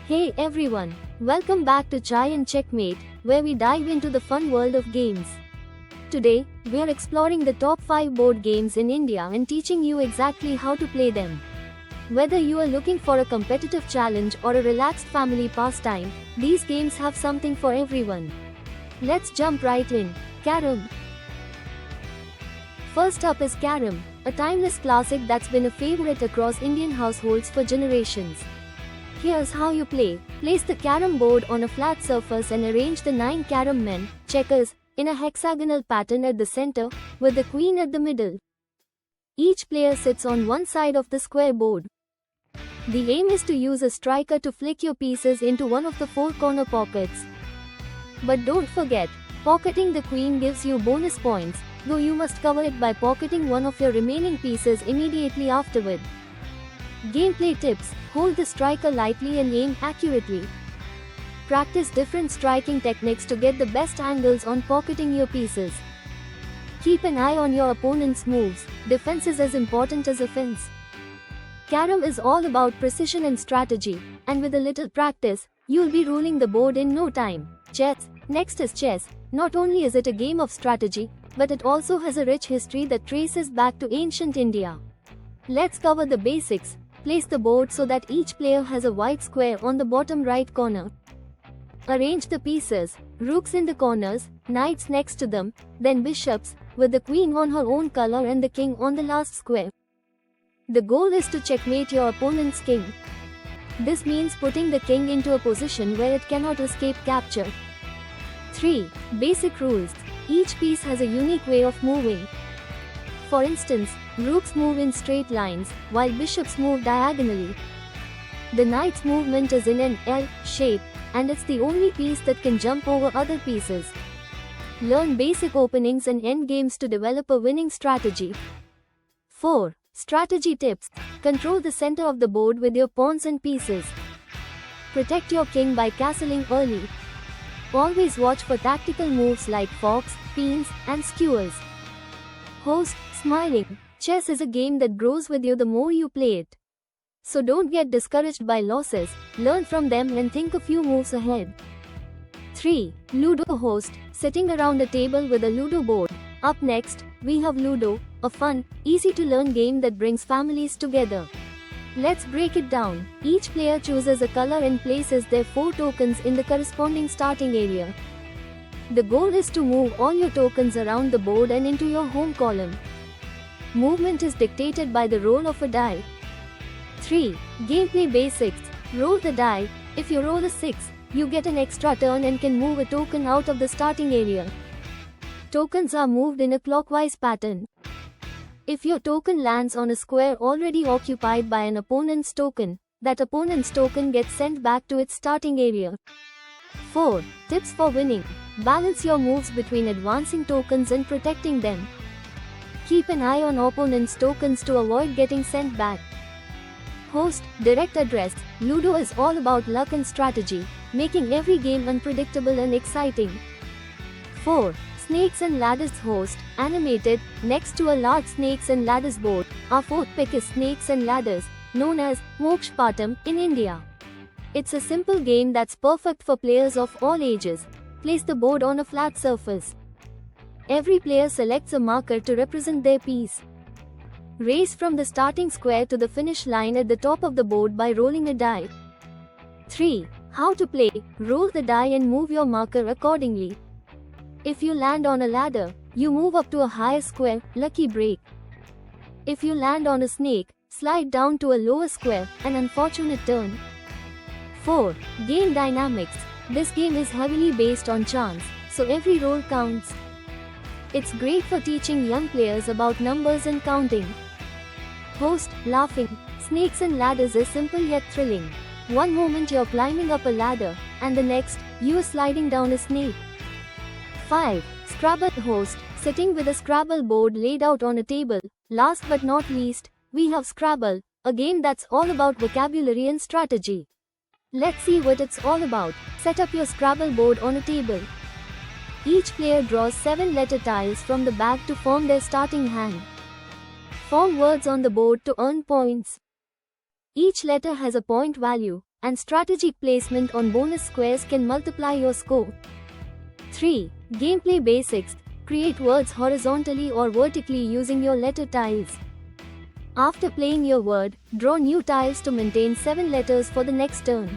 Hey everyone, welcome back to Chai and Checkmate, where we dive into the fun world of games. Today, we are exploring the top 5 board games in India and teaching you exactly how to play them. Whether you are looking for a competitive challenge or a relaxed family pastime, these games have something for everyone. Let's jump right in. Carrom. First up is Carrom, a timeless classic that's been a favorite across Indian households for generations. Here's how you play. Place the carrom board on a flat surface and arrange the 9 carrom men, checkers, in a hexagonal pattern at the center, with the queen at the middle. Each player sits on one side of the square board. The aim is to use a striker to flick your pieces into one of the 4 corner pockets. But don't forget, pocketing the queen gives you bonus points, though you must cover it by pocketing one of your remaining pieces immediately afterward. Gameplay tips. Hold the striker lightly and aim accurately. Practice different striking techniques to get the best angles on pocketing your pieces. Keep an eye on your opponent's moves. Defense is as important as offense. Carrom is all about precision and strategy, and with a little practice, you'll be ruling the board in no time. Chess. Next is chess. Not only is it a game of strategy, but it also has a rich history that traces back to ancient India. Let's cover the basics. Place the board so that each player has a white square on the bottom right corner. Arrange the pieces, rooks in the corners, knights next to them, then bishops, with the queen on her own color and the king on the last square. The goal is to checkmate your opponent's king. This means putting the king into a position where it cannot escape capture. 3. Basic rules. Each piece has a unique way of moving. For instance, rooks move in straight lines, while bishops move diagonally. The knight's movement is in an L shape, and it's the only piece that can jump over other pieces. Learn basic openings and endgames to develop a winning strategy. 4. Strategy tips. Control the center of the board with your pawns and pieces. Protect your king by castling early. Always watch for tactical moves like forks, pins, and skewers. Host. Smiling. Chess is a game that grows with you the more you play it. So don't get discouraged by losses, learn from them and think a few moves ahead. 3. Ludo host. Sitting around a table with a Ludo board. Up next, we have Ludo, a fun, easy to learn game that brings families together. Let's break it down. Each player chooses a color and places their 4 tokens in the corresponding starting area. The goal is to move all your tokens around the board and into your home column. Movement is dictated by the roll of a die. 3. Gameplay basics. Roll the die. If you roll a 6, you get an extra turn and can move a token out of the starting area. Tokens are moved in a clockwise pattern. If your token lands on a square already occupied by an opponent's token, that opponent's token gets sent back to its starting area. 4. Tips for winning. Balance your moves between advancing tokens and protecting them. Keep an eye on opponent's tokens to avoid getting sent back. Host. Direct address. Ludo is all about luck and strategy, making every game unpredictable and exciting. 4. Snakes and ladders host. Animated. Next to a large snakes and ladders board, our 4th pick is Snakes and Ladders, known as Mokshpatam in India. It's a simple game that's perfect for players of all ages. Place the board on a flat surface. Every player selects a marker to represent their piece. Race from the starting square to the finish line at the top of the board by rolling a die. 3. How to play. Roll the die and move your marker accordingly. If you land on a ladder, you move up to a higher square, lucky break. If you land on a snake, slide down to a lower square, an unfortunate turn. 4. Game dynamics. This game is heavily based on chance, so every roll counts. It's great for teaching young players about numbers and counting. Host. Laughing. Snakes and ladders is simple yet thrilling. One moment you're climbing up a ladder, and the next, you're sliding down a snake. 5. Scrabble host. Sitting with a Scrabble board laid out on a table. Last but not least, we have Scrabble, a game that's all about vocabulary and strategy. Let's see what it's all about. Set up your Scrabble board on a table. Each player draws 7 letter tiles from the bag to form their starting hand. Form words on the board to earn points. Each letter has a point value, and strategic placement on bonus squares can multiply your score. 3. Gameplay basics. Create words horizontally or vertically using your letter tiles. After playing your word, draw new tiles to maintain 7 letters for the next turn.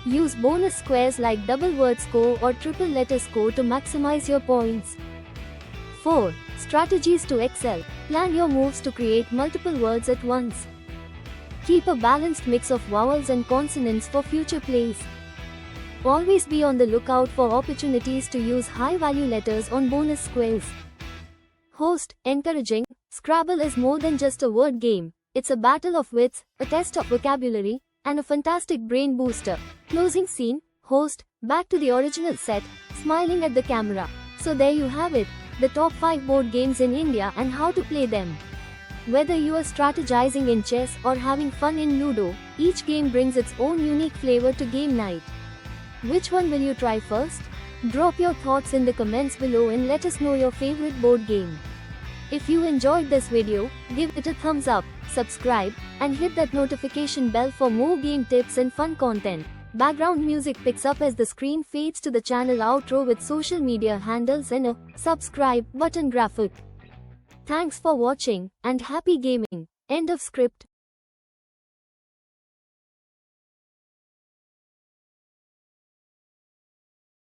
Use bonus squares like double word score or triple letter score to maximize your points. 4. Strategies to excel. Plan your moves to create multiple words at once. Keep a balanced mix of vowels and consonants for future plays. Always be on the lookout for opportunities to use high-value letters on bonus squares. Host, encouraging. Scrabble is more than just a word game. It's a battle of wits, a test of vocabulary, and a fantastic brain booster. Closing scene. Host, back to the original set, smiling at the camera. So there you have it, the top 5 board games in India and how to play them. Whether you are strategizing in chess or having fun in Ludo, each game brings its own unique flavor to game night. Which one will you try first? Drop your thoughts in the comments below and let us know your favorite board game. If you enjoyed this video, give it a thumbs up, subscribe, and hit that notification bell for more game tips and fun content. Background music picks up as the screen fades to the channel outro with social media handles and a subscribe button graphic. Thanks for watching, and happy gaming. End of script.